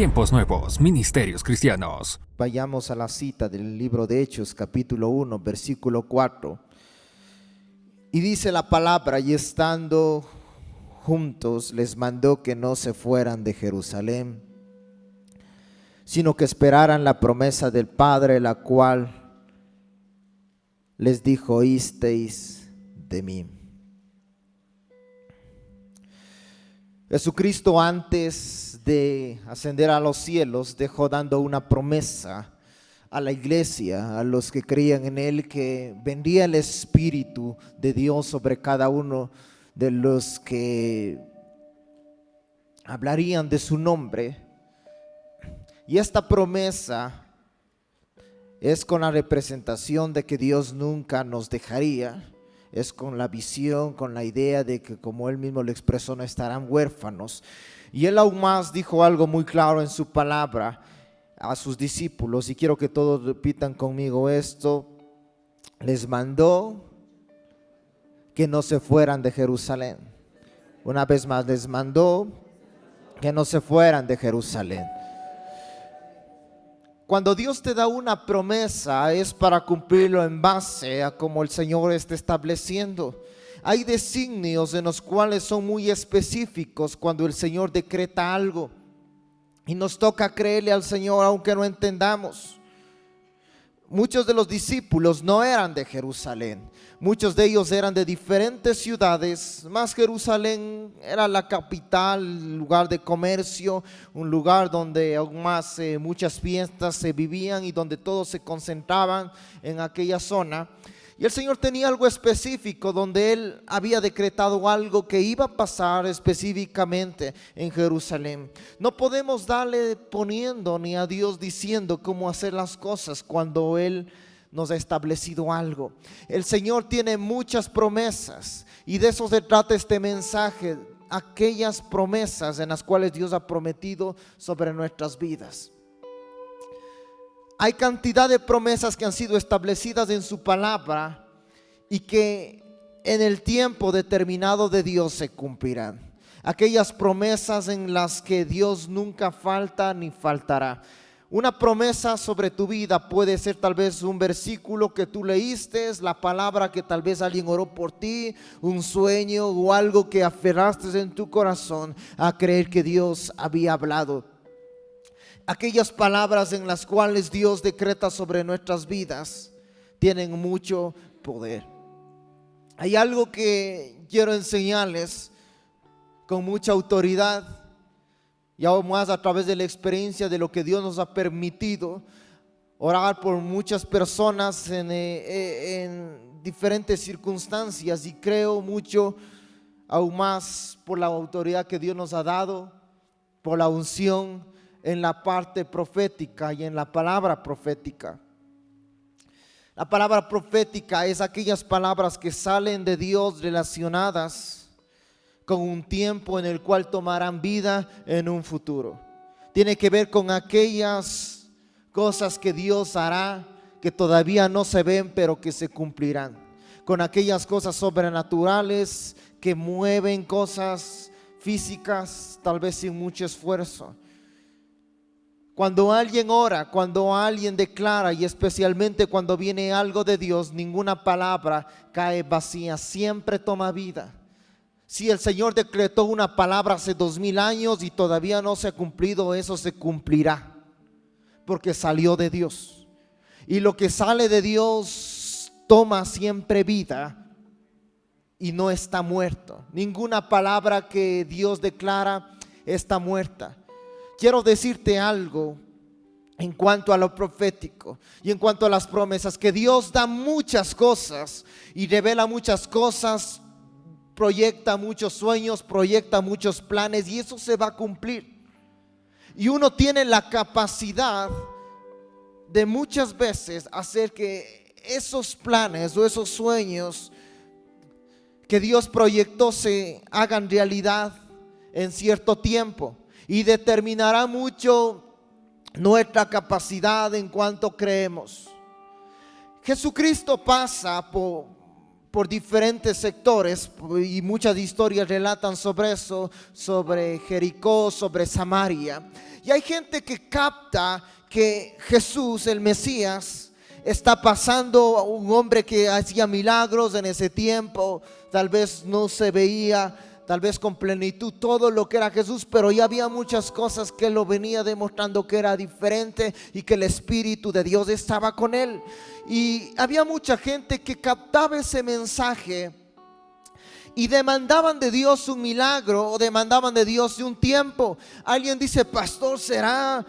Tiempos Nuevos, Ministerios Cristianos. Vayamos a la cita del libro de Hechos, capítulo 1, versículo 4. Y dice la palabra: y estando juntos, les mandó que no se fueran de Jerusalén, sino que esperaran la promesa del Padre, la cual les dijo: oísteis de mí. Jesucristo, antes de ascender a los cielos, dejó dando una promesa a la iglesia, a los que creían en Él, que vendría el Espíritu de Dios sobre cada uno de los que hablarían de su nombre. Y esta promesa es con la representación de que Dios nunca nos dejaría. Es con la visión, con la idea de que, como Él mismo lo expresó, no estarán huérfanos. Y Él aún más dijo algo muy claro en su palabra a sus discípulos, y quiero que todos repitan conmigo esto: les mandó que no se fueran de Jerusalén. Una vez más, les mandó que no se fueran de Jerusalén. Cuando Dios te da una promesa, es para cumplirlo en base a como el Señor está estableciendo. Hay designios en los cuales son muy específicos cuando el Señor decreta algo, y nos toca creerle al Señor aunque no entendamos. Muchos de los discípulos no eran de Jerusalén, muchos de ellos eran de diferentes ciudades, más Jerusalén era la capital, lugar de comercio, un lugar donde aún más muchas fiestas se vivían y donde todos se concentraban en aquella zona. Y el Señor tenía algo específico donde Él había decretado algo que iba a pasar específicamente en Jerusalén. No podemos darle poniendo ni a Dios diciendo cómo hacer las cosas cuando Él nos ha establecido algo. El Señor tiene muchas promesas, y de eso se trata este mensaje: aquellas promesas en las cuales Dios ha prometido sobre nuestras vidas. Hay cantidad de promesas que han sido establecidas en su palabra y que en el tiempo determinado de Dios se cumplirán. Aquellas promesas en las que Dios nunca falta ni faltará. Una promesa sobre tu vida puede ser tal vez un versículo que tú leíste, la palabra que tal vez alguien oró por ti, un sueño o algo que aferraste en tu corazón a creer que Dios había hablado. Aquellas palabras en las cuales Dios decreta sobre nuestras vidas tienen mucho poder. Hay algo que quiero enseñarles con mucha autoridad, y aún más a través de la experiencia de lo que Dios nos ha permitido orar por muchas personas en diferentes circunstancias, y creo mucho aún más por la autoridad que Dios nos ha dado, por la unción en la parte profética y en la palabra profética. La palabra profética es aquellas palabras que salen de Dios relacionadas con un tiempo en el cual tomarán vida en un futuro. Tiene que ver con aquellas cosas que Dios hará, que todavía no se ven pero que se cumplirán. Con aquellas cosas sobrenaturales que mueven cosas físicas, tal vez sin mucho esfuerzo. Cuando alguien ora, cuando alguien declara, y especialmente cuando viene algo de Dios, ninguna palabra cae vacía, siempre toma vida. Si el Señor decretó una palabra hace 2000 años y todavía no se ha cumplido, eso se cumplirá, porque salió de Dios. Y lo que sale de Dios toma siempre vida y no está muerto. Ninguna palabra que Dios declara está muerta. Quiero decirte algo en cuanto a lo profético y en cuanto a las promesas, que Dios da muchas cosas y revela muchas cosas, proyecta muchos sueños, proyecta muchos planes, y eso se va a cumplir. Y uno tiene la capacidad de muchas veces hacer que esos planes o esos sueños que Dios proyectó se hagan realidad en cierto tiempo. Y determinará mucho nuestra capacidad en cuanto creemos. Jesucristo pasa por diferentes sectores, y muchas historias relatan sobre eso, sobre Jericó, sobre Samaria. Y hay gente que capta que Jesús, el Mesías, está pasando a un hombre que hacía milagros en ese tiempo. Tal vez no se veía, tal vez con plenitud, todo lo que era Jesús, pero ya había muchas cosas que lo venía demostrando que era diferente y que el Espíritu de Dios estaba con él. Y había mucha gente que captaba ese mensaje y demandaban de Dios un milagro o demandaban de Dios un tiempo. Alguien dice: pastor, ¿será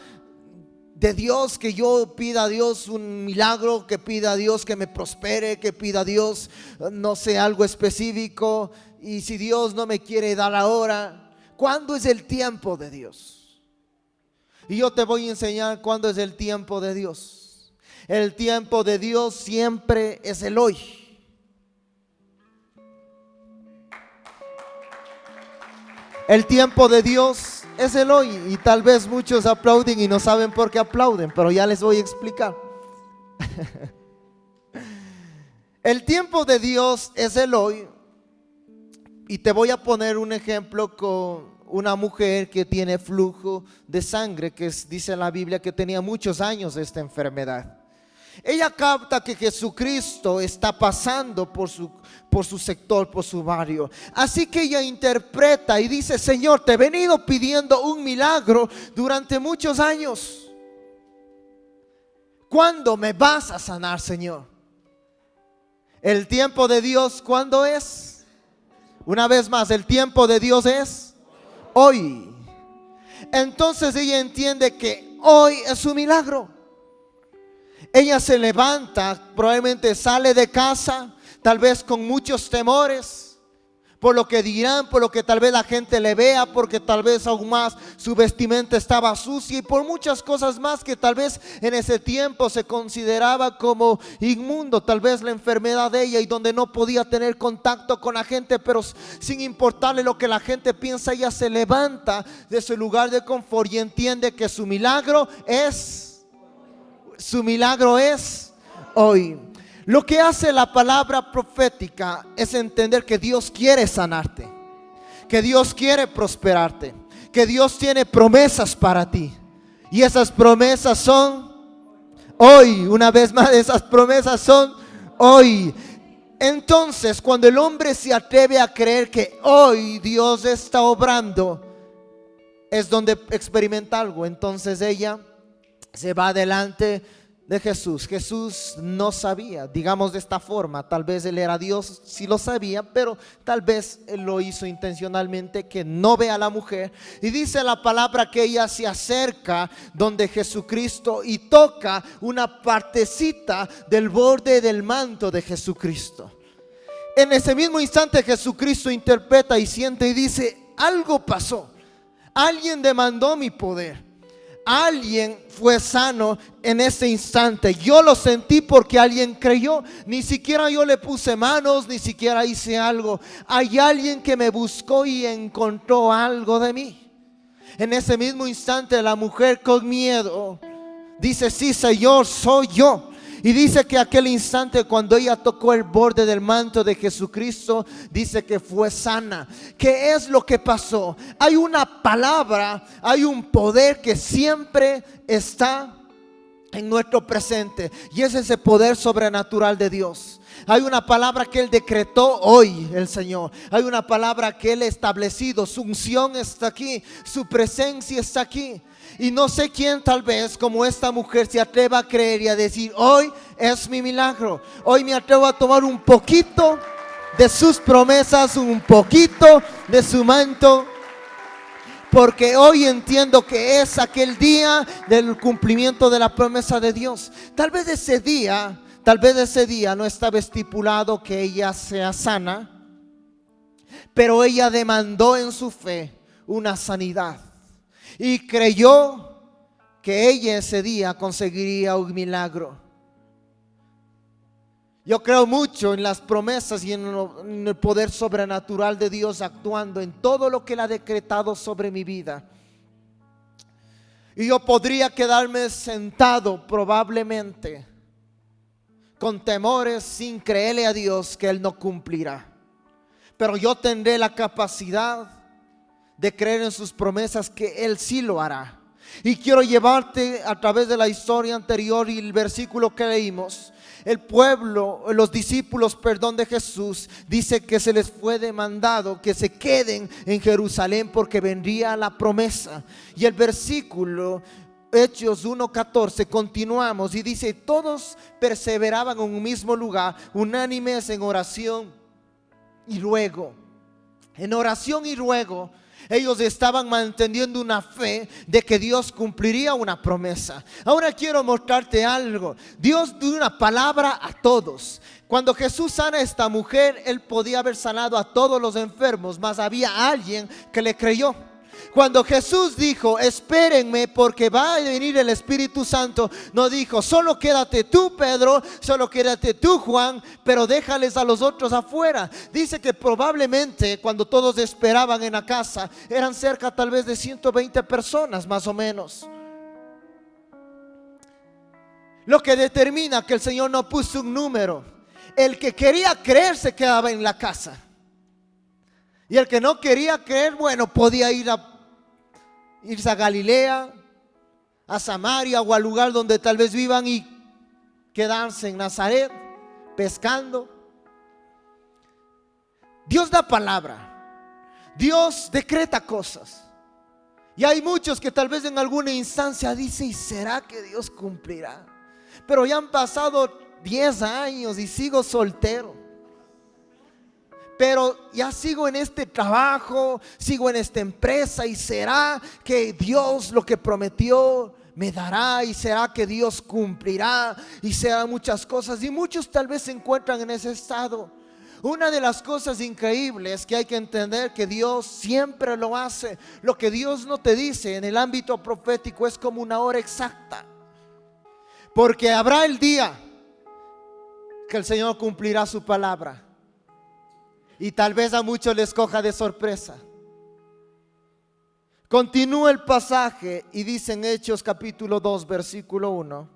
de Dios que yo pida a Dios un milagro, que pida a Dios que me prospere, que pida a Dios, no sé, algo específico? Y si Dios no me quiere dar ahora, ¿cuándo es el tiempo de Dios? Y yo te voy a enseñar cuándo es el tiempo de Dios. El tiempo de Dios siempre es el hoy. El tiempo de Dios es el hoy. Y tal vez muchos aplauden y no saben por qué aplauden, pero ya les voy a explicar. El tiempo de Dios es el hoy. Y te voy a poner un ejemplo con una mujer que tiene flujo de sangre, que dice la Biblia que tenía muchos años de esta enfermedad. Ella capta que Jesucristo está pasando por su sector, por su barrio. Así que ella interpreta y dice: Señor, te he venido pidiendo un milagro durante muchos años. ¿Cuándo me vas a sanar, Señor? El tiempo de Dios, ¿cuándo es? Una vez más, el tiempo de Dios es hoy. Entonces ella entiende que hoy es su milagro. Ella se levanta, probablemente sale de casa, tal vez con muchos temores, por lo que dirán, por lo que tal vez la gente le vea, porque tal vez aún más su vestimenta estaba sucia y por muchas cosas más que tal vez en ese tiempo se consideraba como inmundo, tal vez la enfermedad de ella, y donde no podía tener contacto con la gente, pero sin importarle lo que la gente piensa, ella se levanta de su lugar de confort y entiende que su milagro es hoy. Lo que hace la palabra profética es entender que Dios quiere sanarte, que Dios quiere prosperarte, que Dios tiene promesas para ti. Y esas promesas son hoy. Una vez más, esas promesas son hoy. Entonces, cuando el hombre se atreve a creer que hoy Dios está obrando, es donde experimenta algo. Entonces ella se va delante de Jesús. Jesús no sabía, digamos de esta forma, tal vez él era Dios, sí lo sabía, pero tal vez él lo hizo intencionalmente, que no vea a la mujer. Y dice la palabra que ella se acerca donde Jesucristo y toca una partecita del borde del manto de Jesucristo. En ese mismo instante Jesucristo interpreta y siente y dice: algo pasó, alguien demandó mi poder. Alguien fue sano en ese instante. Yo lo sentí porque alguien creyó. Ni siquiera yo le puse manos, ni siquiera hice algo. Hay alguien que me buscó y encontró algo de mí. En ese mismo instante la mujer con miedo dice: sí, Señor, soy yo. Y dice que aquel instante, cuando ella tocó el borde del manto de Jesucristo, dice que fue sana. ¿Qué es lo que pasó? Hay una palabra, hay un poder que siempre está en nuestro presente, y es ese poder sobrenatural de Dios. Hay una palabra que Él decretó hoy, el Señor. Hay una palabra que Él ha establecido. Su unción está aquí, su presencia está aquí. Y no sé quién, tal vez como esta mujer, se atreva a creer y a decir: hoy es mi milagro. Hoy me atrevo a tomar un poquito de sus promesas, un poquito de su manto, porque hoy entiendo que es aquel día del cumplimiento de la promesa de Dios. Tal vez ese día no estaba estipulado que ella sea sana, pero ella demandó en su fe una sanidad y creyó que ella ese día conseguiría un milagro. Yo creo mucho en las promesas y en el poder sobrenatural de Dios actuando en todo lo que Él ha decretado sobre mi vida. Y yo podría quedarme sentado probablemente con temores, sin creerle a Dios que Él no cumplirá. Pero yo tendré la capacidad de creer en sus promesas que Él sí lo hará. Y quiero llevarte a través de la historia anterior y el versículo que leímos. El pueblo, los discípulos, de Jesús, dice que se les fue demandado que se queden en Jerusalén porque vendría la promesa. Y el versículo Hechos 1:14, continuamos y dice: todos perseveraban en un mismo lugar, unánimes en oración y ruego. En oración y ruego, ellos estaban manteniendo una fe de que Dios cumpliría una promesa. Ahora quiero mostrarte algo. Dios dio una palabra a todos. Cuando Jesús sana a esta mujer, Él podía haber sanado a todos los enfermos, mas había alguien que le creyó. Cuando Jesús dijo: espérenme porque va a venir el Espíritu Santo, no dijo: solo quédate tú, Pedro, solo quédate tú, Juan, pero déjales a los otros afuera. Dice que probablemente cuando todos esperaban en la casa, eran cerca tal vez de 120 personas más o menos. Lo que determina que el Señor no puso un número. El que quería creer se quedaba en la casa, y el que no quería creer, bueno, podía irse a Galilea, a Samaria o al lugar donde tal vez vivan y quedarse en Nazaret pescando. Dios da palabra, Dios decreta cosas, y hay muchos que tal vez en alguna instancia dicen: ¿y será que Dios cumplirá? Pero ya han pasado 10 años y sigo soltero. Pero ya sigo en este trabajo, sigo en esta empresa, y será que Dios lo que prometió me dará, y será que Dios cumplirá, y será muchas cosas, y muchos tal vez se encuentran en ese estado. Una de las cosas increíbles que hay que entender, que Dios siempre lo hace. Lo que Dios no te dice en el ámbito profético es como una hora exacta, porque habrá el día que el Señor cumplirá su palabra. Y tal vez a muchos les coja de sorpresa. Continúa el pasaje y dice en Hechos capítulo 2 versículo 1: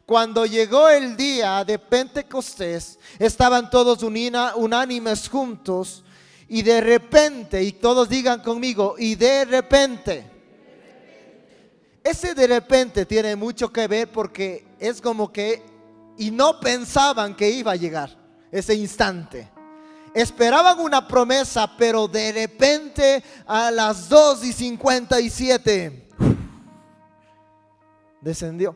cuando llegó el día de Pentecostés, estaban todos unánimes juntos, y de repente, y todos digan conmigo, y de repente. Ese de repente tiene mucho que ver, porque es como que, y no pensaban que iba a llegar ese instante. Esperaban una promesa, pero de repente a las 2:57 descendió.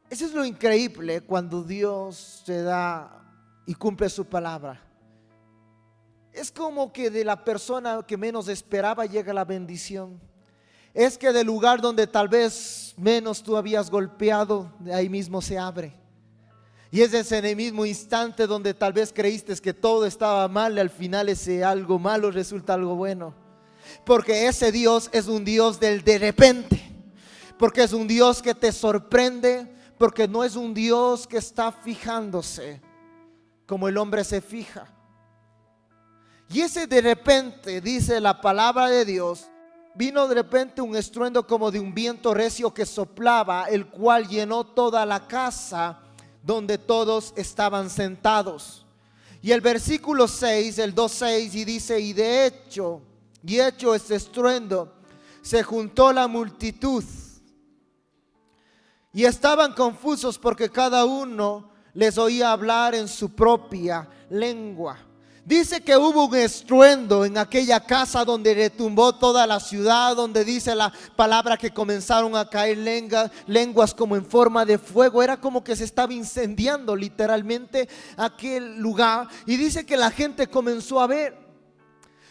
Eso es lo increíble cuando Dios te da y cumple su palabra. Es como que de la persona que menos esperaba llega la bendición. Es que del lugar donde tal vez menos tú habías golpeado, de ahí mismo se abre. Y es ese en el mismo instante donde tal vez creíste que todo estaba mal, al final ese algo malo resulta algo bueno. Porque ese Dios es un Dios del de repente. Porque es un Dios que te sorprende. Porque no es un Dios que está fijándose como el hombre se fija. Y ese de repente, dice la palabra de Dios, vino de repente un estruendo como de un viento recio que soplaba, el cual llenó toda la casa donde todos estaban sentados. Y el versículo 6, el 2:6, y dice: y hecho este estruendo, se juntó la multitud, y estaban confusos porque cada uno les oía hablar en su propia lengua. Dice que hubo un estruendo en aquella casa donde retumbó toda la ciudad, donde dice la palabra que comenzaron a caer lenguas como en forma de fuego. Era como que se estaba incendiando literalmente aquel lugar. Y dice que la gente comenzó a ver.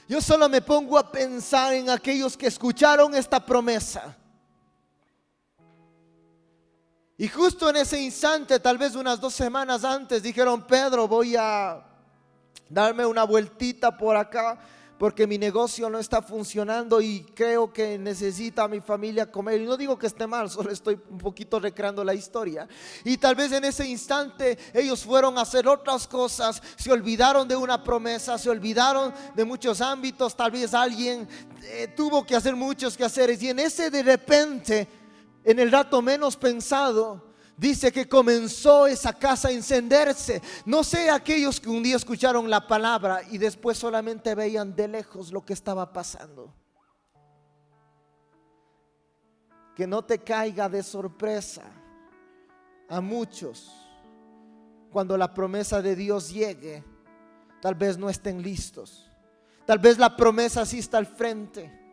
Yo solo me pongo a pensar en aquellos que escucharon esta promesa. Y justo en ese instante, tal vez unas 2 semanas antes, dijeron: Pedro, voy a darme una vueltita por acá porque mi negocio no está funcionando y creo que necesita a mi familia comer. Y no digo que esté mal, solo estoy un poquito recreando la historia. Y tal vez en ese instante ellos fueron a hacer otras cosas, se olvidaron de una promesa, se olvidaron de muchos ámbitos. Tal vez alguien tuvo que hacer muchos quehaceres, y en ese de repente, en el rato menos pensado, Dice que comenzó esa casa a encenderse. No sé aquellos que un día escucharon la palabra y después solamente veían de lejos lo que estaba pasando. Que no te caiga de sorpresa a muchos cuando la promesa de Dios llegue. Tal vez no estén listos. Tal vez la promesa sí está al frente.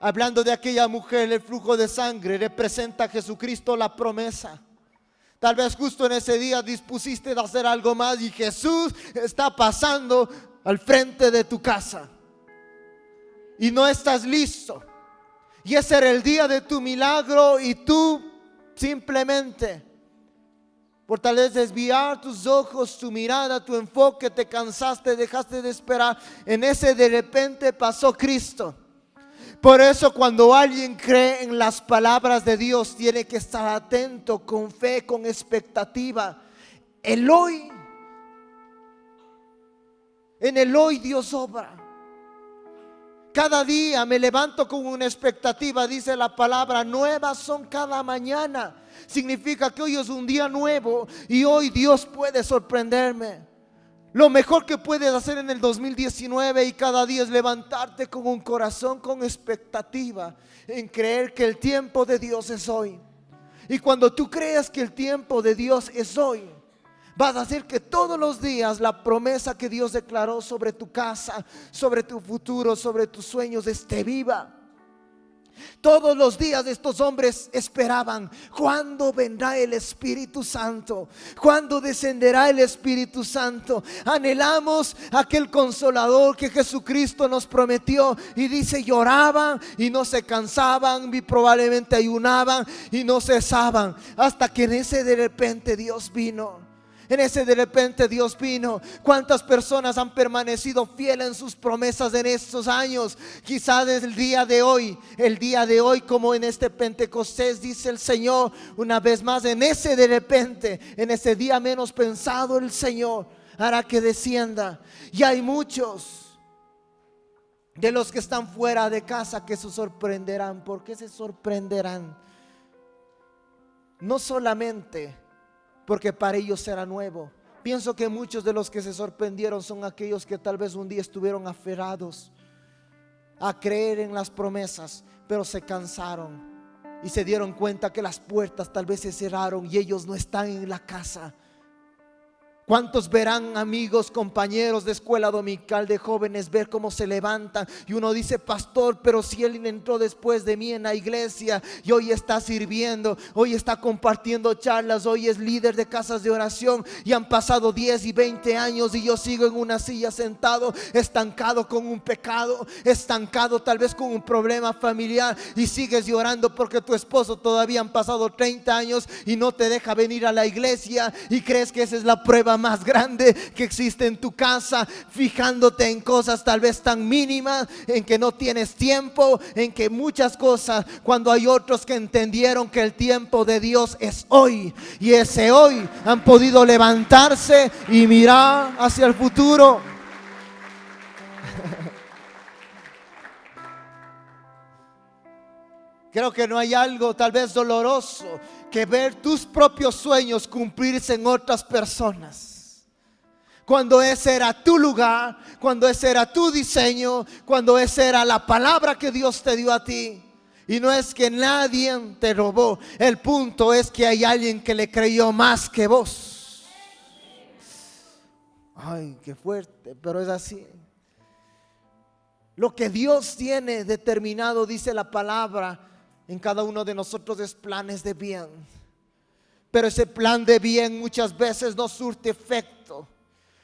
Hablando de aquella mujer, el flujo de sangre representa a Jesucristo, la promesa. Tal vez justo en ese día dispusiste de hacer algo más y Jesús está pasando al frente de tu casa y no estás listo. Y ese era el día de tu milagro y tú simplemente, por tal vez desviar tus ojos, tu mirada, tu enfoque, te cansaste, dejaste de esperar. En ese de repente pasó Cristo. Por eso cuando alguien cree en las palabras de Dios, tiene que estar atento, con fe, con expectativa. En el hoy Dios obra. Cada día me levanto con una expectativa, dice la palabra, nuevas son cada mañana. Significa que hoy es un día nuevo y hoy Dios puede sorprenderme. Lo mejor que puedes hacer en el 2019 y cada día es levantarte con un corazón con expectativa, en creer que el tiempo de Dios es hoy. Y cuando tú creas que el tiempo de Dios es hoy, vas a hacer que todos los días la promesa que Dios declaró sobre tu casa, sobre tu futuro, sobre tus sueños esté viva. Todos los días estos hombres esperaban: ¿cuándo vendrá el Espíritu Santo? ¿Cuándo descenderá el Espíritu Santo? Anhelamos aquel consolador que Jesucristo nos prometió. Y dice, lloraban y no se cansaban, y probablemente ayunaban y no cesaban, hasta que en ese de repente Dios vino. En ese de repente Dios vino. ¿Cuántas personas han permanecido fieles en sus promesas en estos años? Quizás es el día de hoy como en este Pentecostés, dice el Señor una vez más, en ese de repente, en ese día menos pensado, el Señor hará que descienda. Y hay muchos de los que están fuera de casa que se sorprenderán. ¿Por qué se sorprenderán? No solamente porque para ellos será nuevo. Pienso que muchos de los que se sorprendieron son aquellos que tal vez un día estuvieron aferrados a creer en las promesas, pero se cansaron y se dieron cuenta que las puertas tal vez se cerraron y ellos no están en la casa. ¿Cuántos verán amigos, compañeros de escuela dominical de jóvenes ver cómo se levantan? Y uno dice, pastor, pero si él entró después de mí en la iglesia y hoy está sirviendo, hoy está compartiendo charlas, hoy es líder de casas de oración, y han pasado 10 y 20 años y yo sigo en una silla sentado, estancado con un pecado, estancado tal vez con un problema familiar, y sigues llorando porque tu esposo todavía han pasado 30 años y no te deja venir a la iglesia, y crees que esa es la prueba más grande que existe en tu casa, fijándote en cosas tal vez tan mínimas, en que no tienes tiempo, en que muchas cosas, cuando hay otros que entendieron que el tiempo de Dios es hoy, y ese hoy han podido levantarse y mirar hacia el futuro. Creo que no hay algo tal vez doloroso que ver tus propios sueños cumplirse en otras personas. Cuando ese era tu lugar, cuando ese era tu diseño, cuando esa era la palabra que Dios te dio a ti. Y no es que nadie te robó, el punto es que hay alguien que le creyó más que vos. Ay, qué fuerte, pero es así. Lo que Dios tiene determinado, dice la palabra, en cada uno de nosotros es planes de bien. Pero ese plan de bien muchas veces no surte efecto,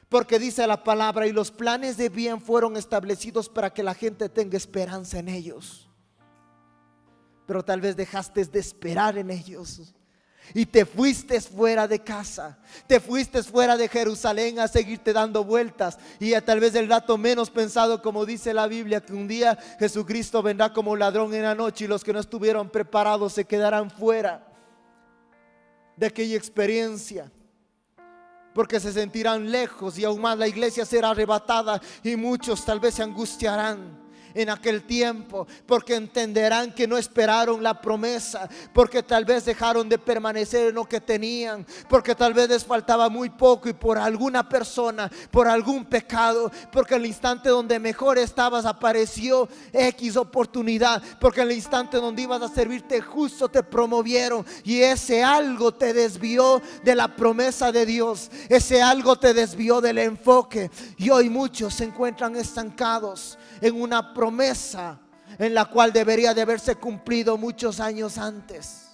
porque dice la palabra, y los planes de bien fueron establecidos para que la gente tenga esperanza en ellos. Pero tal vez dejaste de esperar en ellos y te fuiste fuera de casa, te fuiste fuera de Jerusalén a seguirte dando vueltas. Y tal vez el rato menos pensado, como dice la Biblia, que un día Jesucristo vendrá como ladrón en la noche, y los que no estuvieron preparados se quedarán fuera de aquella experiencia, porque se sentirán lejos, y aún más la iglesia será arrebatada y muchos tal vez se angustiarán. en aquel tiempo, porque entenderán que no esperaron la promesa, porque tal vez dejaron de permanecer en lo que tenían, porque tal vez les faltaba muy poco y por alguna persona, por algún pecado, porque en el instante donde mejor estabas apareció X oportunidad, porque en el instante donde ibas a servirte justo te promovieron y ese algo te desvió de la promesa de Dios, ese algo te desvió del enfoque y hoy muchos se encuentran estancados en una promesa en la cual debería de haberse cumplido muchos años antes.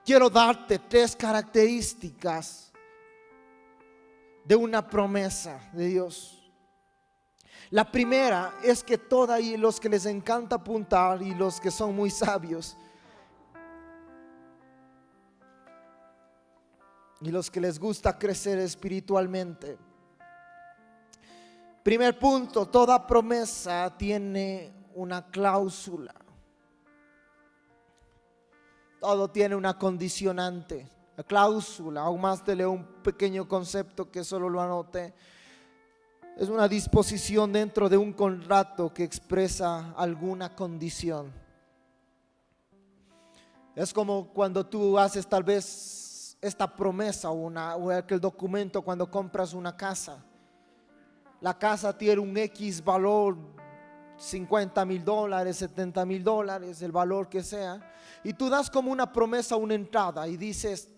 Quiero darte 3 características de una promesa de Dios. La primera es que toda, y los que les encanta apuntar y los que son muy sabios y los que les gusta crecer espiritualmente. Primer punto, toda promesa tiene una cláusula. Todo tiene una condicionante. La cláusula, aún más te leo un pequeño concepto que solo lo anoté. Es una disposición dentro de un contrato que expresa alguna condición. Es como cuando tú haces tal vez esta promesa o aquel documento cuando compras una casa. La casa tiene un X valor, $50,000, $70,000, el valor que sea. Y tú das como una promesa, una entrada y dices,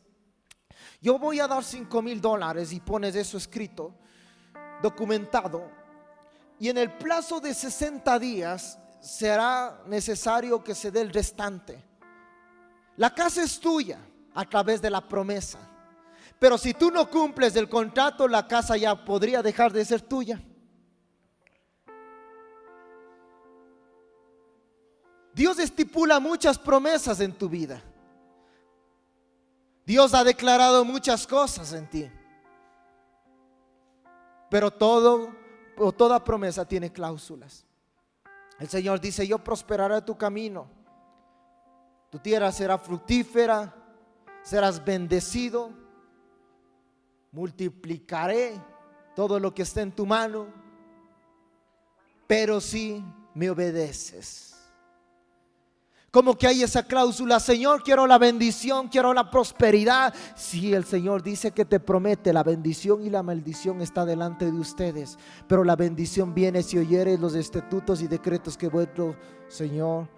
yo voy a dar $5,000 y pones eso escrito, documentado. Y en el plazo de 60 días será necesario que se dé el restante. La casa es tuya a través de la promesa. Pero si tú no cumples el contrato, la casa ya podría dejar de ser tuya. Dios estipula muchas promesas en tu vida. Dios ha declarado muchas cosas en ti. Pero toda promesa tiene cláusulas. El Señor dice, yo prosperaré tu camino. Tu tierra será fructífera, serás bendecido. Multiplicaré todo lo que esté en tu mano, pero si me obedeces. Como que hay esa cláusula, Señor, quiero la bendición, quiero la prosperidad. Sí, el Señor dice que te promete la bendición y la maldición está delante de ustedes, pero la bendición viene si oyeres los estatutos y decretos que vuestro Señor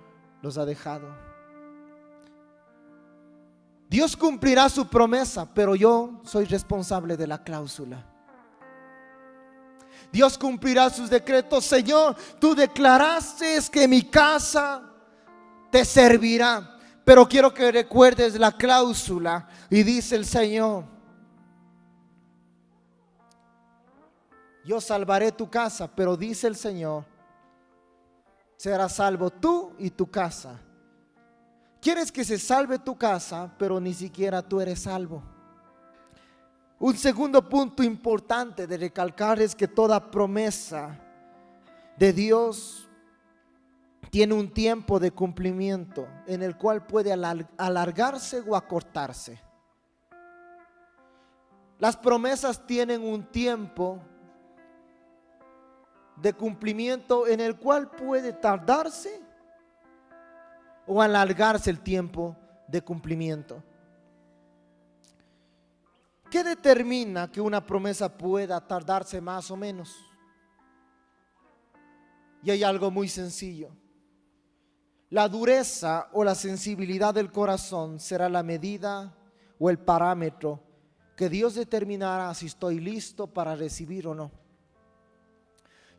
los ha dejado. Dios cumplirá su promesa, pero yo soy responsable de la cláusula. Dios cumplirá sus decretos. Señor, tú declaraste que mi casa te servirá, pero quiero que recuerdes la cláusula. Y dice el Señor, yo salvaré tu casa, pero dice el Señor, serás salvo tú y tu casa. Quieres que se salve tu casa, pero ni siquiera tú eres salvo. Un segundo punto importante de recalcar es que toda promesa de Dios tiene un tiempo de cumplimiento en el cual puede alargarse o acortarse. Las promesas tienen un tiempo de cumplimiento en el cual puede tardarse o alargarse el tiempo de cumplimiento. ¿Qué determina que una promesa pueda tardarse más o menos? Y hay algo muy sencillo. La dureza o la sensibilidad del corazón será la medida o el parámetro que Dios determinará si estoy listo para recibir o no.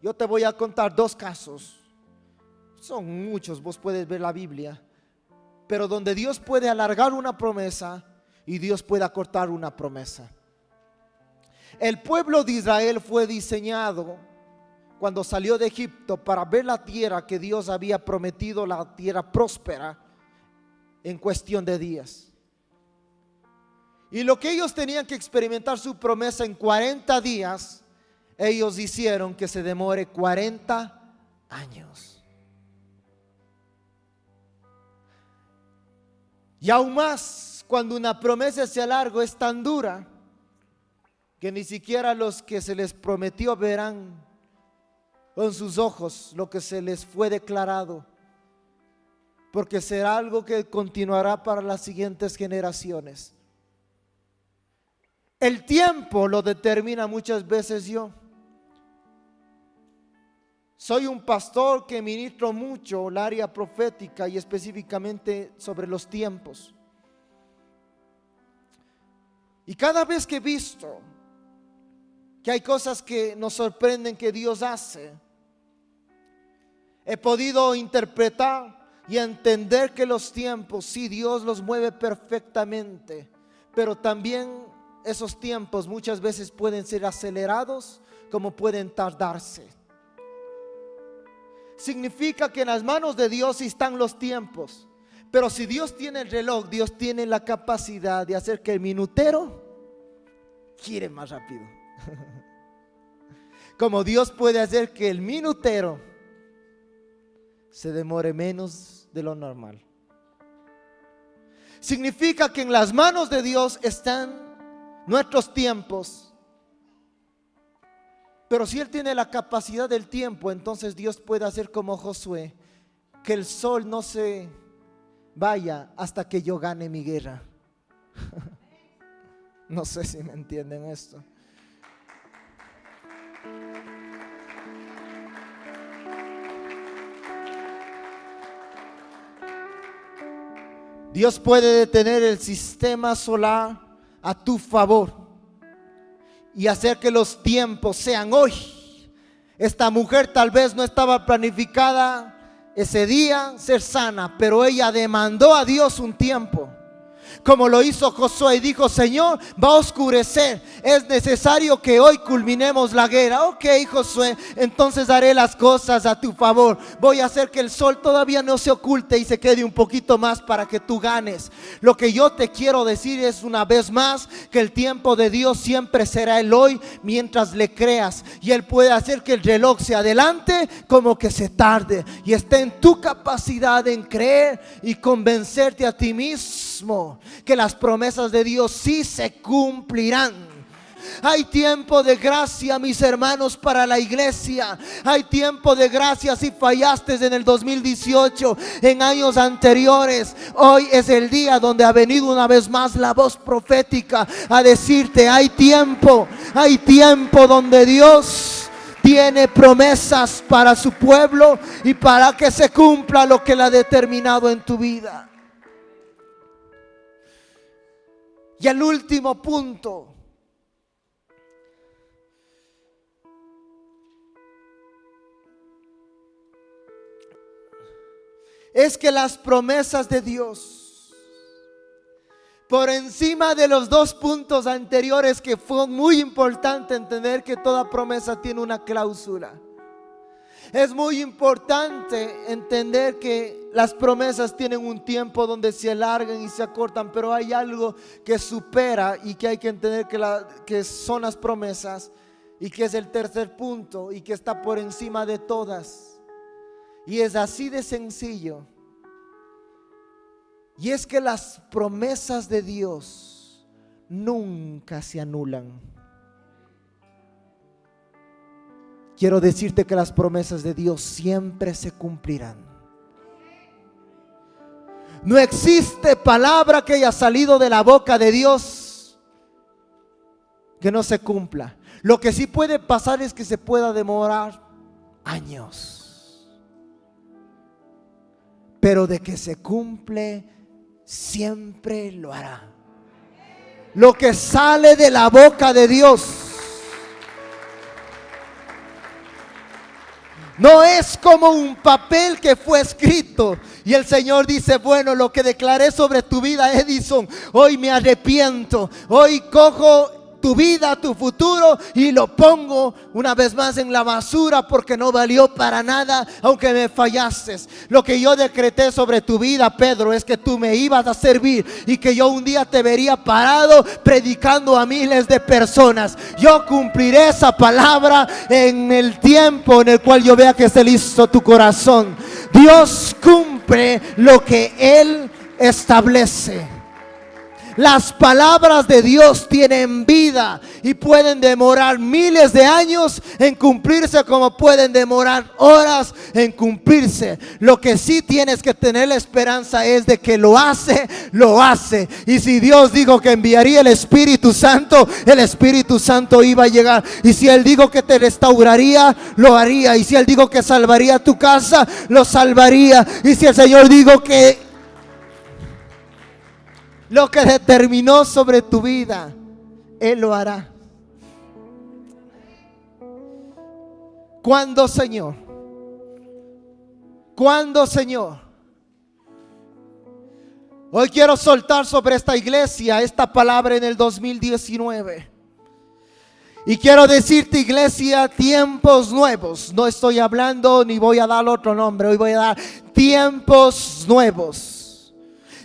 Yo te voy a contar 2 casos. Son muchos, vos puedes ver la Biblia, pero donde Dios puede alargar una promesa y Dios puede acortar una promesa. El pueblo de Israel fue diseñado cuando salió de Egipto para ver la tierra que Dios había prometido, la tierra próspera, en cuestión de días. Y lo que ellos tenían que experimentar su promesa en 40 días, ellos hicieron que se demore 40 años. Y aún más, cuando una promesa se alarga, es tan dura que ni siquiera los que se les prometió verán con sus ojos lo que se les fue declarado, porque será algo que continuará para las siguientes generaciones. El tiempo lo determina muchas veces yo. Soy un pastor que ministro mucho el área profética y específicamente sobre los tiempos. Y cada vez que he visto que hay cosas que nos sorprenden que Dios hace, he podido interpretar y entender que los tiempos, sí, Dios los mueve perfectamente, pero también esos tiempos muchas veces pueden ser acelerados como pueden tardarse. Significa que en las manos de Dios están los tiempos, pero si Dios tiene el reloj, Dios tiene la capacidad de hacer que el minutero gire más rápido. Como Dios puede hacer que el minutero se demore menos de lo normal. Significa que en las manos de Dios están nuestros tiempos. Pero si Él tiene la capacidad del tiempo, entonces Dios puede hacer como Josué, que el sol no se vaya hasta que yo gane mi guerra. No sé si me entienden esto. Dios puede detener el sistema solar a tu favor y hacer que los tiempos sean hoy. Esta mujer tal vez no estaba planificada ese día ser sana, pero ella demandó a Dios un tiempo, como lo hizo Josué, y dijo: Señor, va a oscurecer, es necesario que hoy culminemos la guerra. Ok, Josué, entonces haré las cosas a tu favor. Voy a hacer que el sol todavía no se oculte y se quede un poquito más para que tú ganes. Lo que yo te quiero decir es una vez más que el tiempo de Dios siempre será el hoy mientras le creas, y Él puede hacer que el reloj se adelante como que se tarde, y está en tu capacidad en creer y convencerte a ti mismo que las promesas de Dios sí se cumplirán. Hay tiempo de gracia, mis hermanos, para la iglesia. Hay tiempo de gracia si fallaste en el 2018, en años anteriores. Hoy es el día donde ha venido una vez más la voz profética a decirte: hay tiempo donde Dios tiene promesas para su pueblo y para que se cumpla lo que Él ha determinado en tu vida. Y el último punto es que las promesas de Dios, por encima de los dos puntos anteriores, que fue muy importante entender que toda promesa tiene una cláusula. Es muy importante entender que las promesas tienen un tiempo donde se alargan y se acortan, pero hay algo que supera y que hay que entender que son las promesas, y que es el tercer punto y que está por encima de todas. Y es así de sencillo. Y es que las promesas de Dios nunca se anulan. Quiero decirte que las promesas de Dios siempre se cumplirán. No existe palabra que haya salido de la boca de Dios que no se cumpla. Lo que sí puede pasar es que se pueda demorar años, pero de que se cumple, siempre lo hará. Lo que sale de la boca de Dios no es como un papel que fue escrito y el Señor dice: bueno, lo que declaré sobre tu vida, Edison, hoy me arrepiento, hoy cojo tu vida, tu futuro, y lo pongo una vez más en la basura porque no valió para nada, aunque me fallaste. Lo que yo decreté sobre tu vida, Pedro, es que tú me ibas a servir y que yo un día te vería parado predicando a miles de personas. Yo cumpliré esa palabra en el tiempo en el cual yo vea que esté listo tu corazón. Dios cumple lo que Él establece. Las palabras de Dios tienen vida y pueden demorar miles de años en cumplirse, como pueden demorar horas en cumplirse. Lo que sí tienes que tener la esperanza es de que lo hace, lo hace. Y si Dios dijo que enviaría el Espíritu Santo, el Espíritu Santo iba a llegar. Y si Él dijo que te restauraría, lo haría. Y si Él dijo que salvaría tu casa, lo salvaría. Y si el Señor dijo que lo que determinó sobre tu vida, Él lo hará. ¿Cuándo, Señor? ¿Cuándo, Señor? Hoy quiero soltar sobre esta iglesia esta palabra en el 2019. Y quiero decirte, iglesia, tiempos nuevos. No estoy hablando ni voy a dar otro nombre. Hoy voy a dar tiempos nuevos.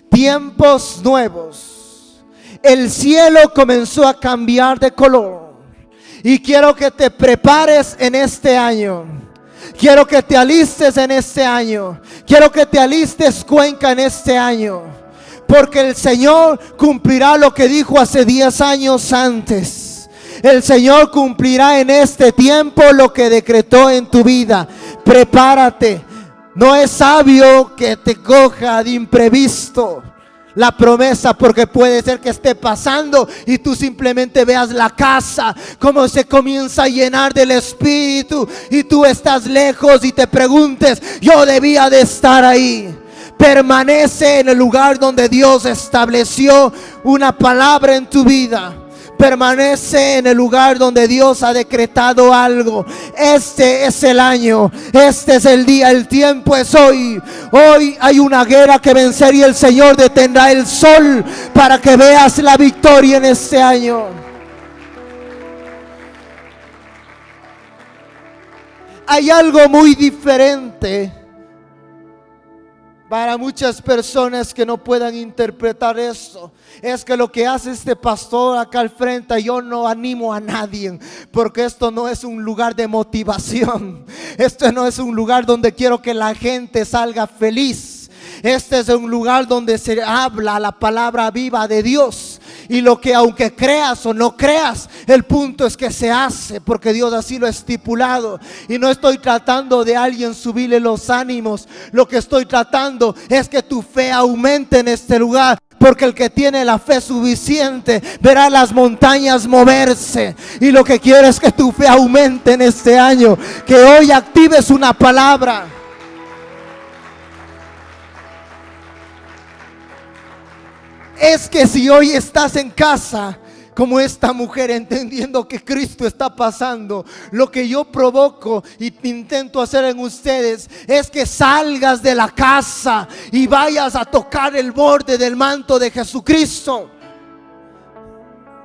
Tiempos nuevos. El cielo comenzó a cambiar de color. Y quiero que te prepares en este año. Quiero que te alistes en este año. Quiero que te alistes, Cuenca, en este año. Porque el Señor cumplirá lo que dijo hace 10 años antes. El Señor cumplirá en este tiempo lo que decretó en tu vida. Prepárate. No es sabio que te coja de imprevisto la promesa, porque puede ser que esté pasando y tú simplemente veas la casa como se comienza a llenar del Espíritu y tú estás lejos y te preguntes: yo debía de estar ahí. Permanece en el lugar donde Dios estableció una palabra en tu vida. Permanece en el lugar donde Dios ha decretado algo. Este es el año, este es el día, el tiempo es hoy. Hoy hay una guerra que vencer y el Señor detendrá el sol para que veas la victoria en este año. Hay algo muy diferente para muchas personas que no puedan interpretar esto. Es que lo que hace este pastor acá al frente, yo no animo a nadie, porque esto no es un lugar de motivación. Esto no es un lugar donde quiero que la gente salga feliz. Este es un lugar donde se habla la palabra viva de Dios. Y lo que, aunque creas o no creas, el punto es que se hace, porque Dios así lo ha estipulado. Y no estoy tratando de alguien subirle los ánimos. Lo que estoy tratando es que tu fe aumente en este lugar, porque el que tiene la fe suficiente verá las montañas moverse. Y lo que quiero es que tu fe aumente en este año, que hoy actives una palabra. Es que si hoy estás en casa como esta mujer, entendiendo que Cristo está pasando, lo que yo provoco y intento hacer en ustedes es que salgas de la casa y vayas a tocar el borde del manto de Jesucristo.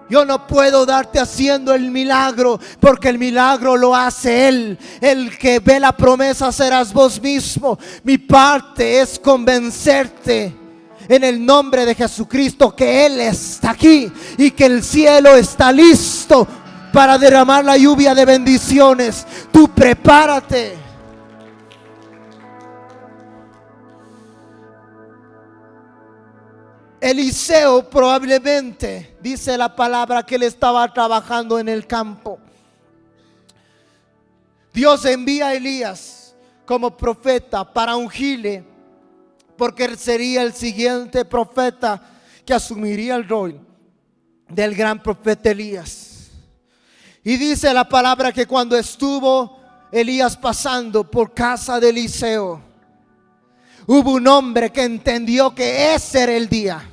Yo no puedo darte haciendo el milagro, porque el milagro lo hace Él. El que ve la promesa serás vos mismo. Mi parte es convencerte en el nombre de Jesucristo que Él está aquí y que el cielo está listo para derramar la lluvia de bendiciones. Tú prepárate. Eliseo probablemente, dice la palabra, que él estaba trabajando en el campo. Dios envía a Elías como profeta para ungirle, porque él sería el siguiente profeta que asumiría el rol del gran profeta Elías. Y dice la palabra que cuando estuvo Elías pasando por casa de Eliseo, hubo un hombre que entendió que ese era el día.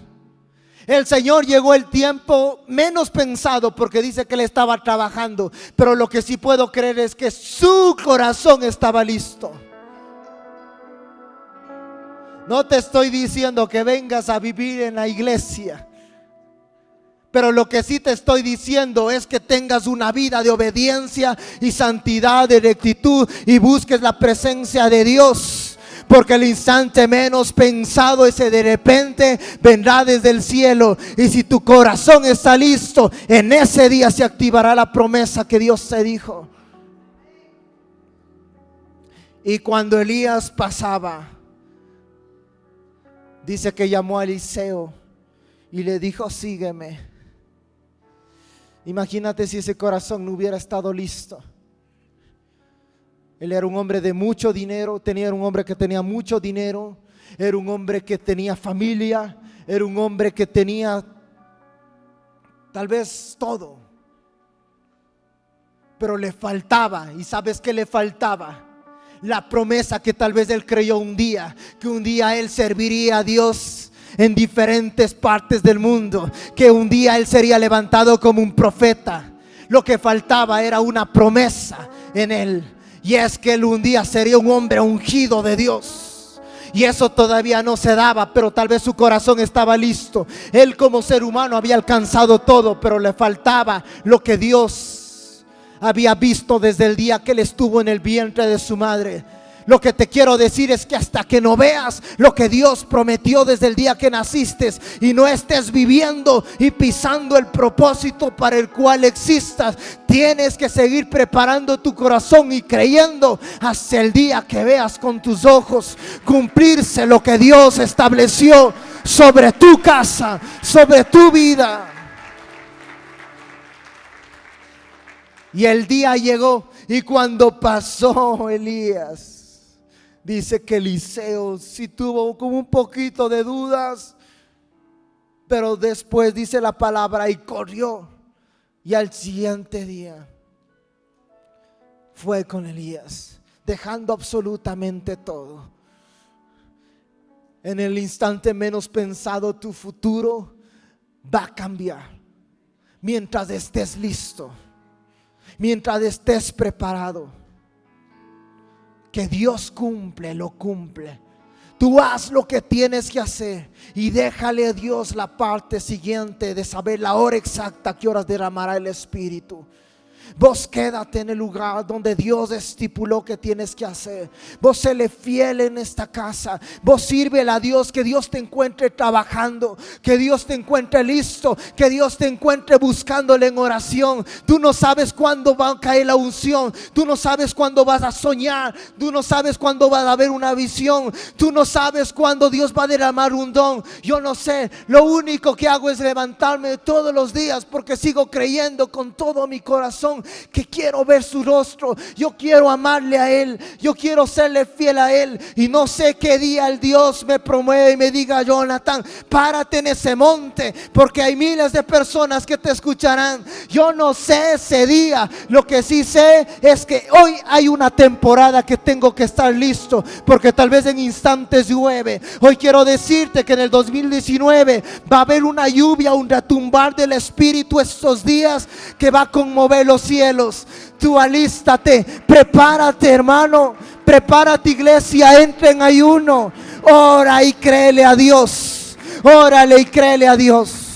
El Señor llegó el tiempo menos pensado, porque dice que él estaba trabajando, pero lo que sí puedo creer es que su corazón estaba listo. No te estoy diciendo que vengas a vivir en la iglesia, pero lo que sí te estoy diciendo es que tengas una vida de obediencia y santidad, de rectitud, y busques la presencia de Dios, porque el instante menos pensado, ese de repente vendrá desde el cielo. Y si tu corazón está listo, en ese día se activará la promesa que Dios te dijo. Y cuando Elías pasaba, dice que llamó a Eliseo y le dijo: sígueme. Imagínate si ese corazón no hubiera estado listo. Él era un hombre de mucho dinero, era un hombre que tenía mucho dinero, era un hombre que tenía familia, era un hombre que tenía tal vez todo, pero le faltaba. ¿Y sabes qué le faltaba? La promesa que tal vez él creyó un día, que un día él serviría a Dios en diferentes partes del mundo, que un día él sería levantado como un profeta. Lo que faltaba era una promesa en él, y es que él un día sería un hombre ungido de Dios. Y eso todavía no se daba, pero tal vez su corazón estaba listo. Él como ser humano había alcanzado todo, pero le faltaba lo que Dios había visto desde el día que él estuvo en el vientre de su madre. Lo que te quiero decir es que hasta que no veas lo que Dios prometió desde el día que naciste y no estés viviendo y pisando el propósito para el cual existas, tienes que seguir preparando tu corazón y creyendo hasta el día que veas con tus ojos cumplirse lo que Dios estableció sobre tu casa, sobre tu vida. Y el día llegó, y cuando pasó Elías, dice que Eliseo sí tuvo como un poquito de dudas, pero después dice la palabra y corrió, y al siguiente día fue con Elías, dejando absolutamente todo. En el instante menos pensado, tu futuro va a cambiar mientras estés listo, mientras estés preparado. Que Dios cumple, lo cumple. Tú haz lo que tienes que hacer y déjale a Dios la parte siguiente de saber la hora exacta que horas derramará el Espíritu. Vos quédate en el lugar donde Dios estipuló que tienes que hacer. Vos séle fiel en esta casa. Vos sírvele a Dios, que Dios te encuentre trabajando, que Dios te encuentre listo, que Dios te encuentre buscándole en oración. Tú no sabes cuándo va a caer la unción. Tú no sabes cuándo vas a soñar. Tú no sabes cuándo va a haber una visión. Tú no sabes cuándo Dios va a derramar un don. Yo no sé. Lo único que hago es levantarme todos los días, porque sigo creyendo con todo mi corazón que quiero ver su rostro. Yo quiero amarle a Él, yo quiero serle fiel a Él. Y no sé qué día el Dios me promueve y me diga: Jonathan, párate en ese monte, porque hay miles de personas que te escucharán. Yo no sé ese día. Lo que sí sé es que hoy hay una temporada que tengo que estar listo, porque tal vez en instantes llueve. Hoy quiero decirte que en el 2019 va a haber una lluvia, un retumbar del Espíritu estos días que va a conmover los cielos. Tú alístate, prepárate, hermano, prepárate, iglesia, entra en ayuno, ora y créele a Dios, órale y créele a Dios.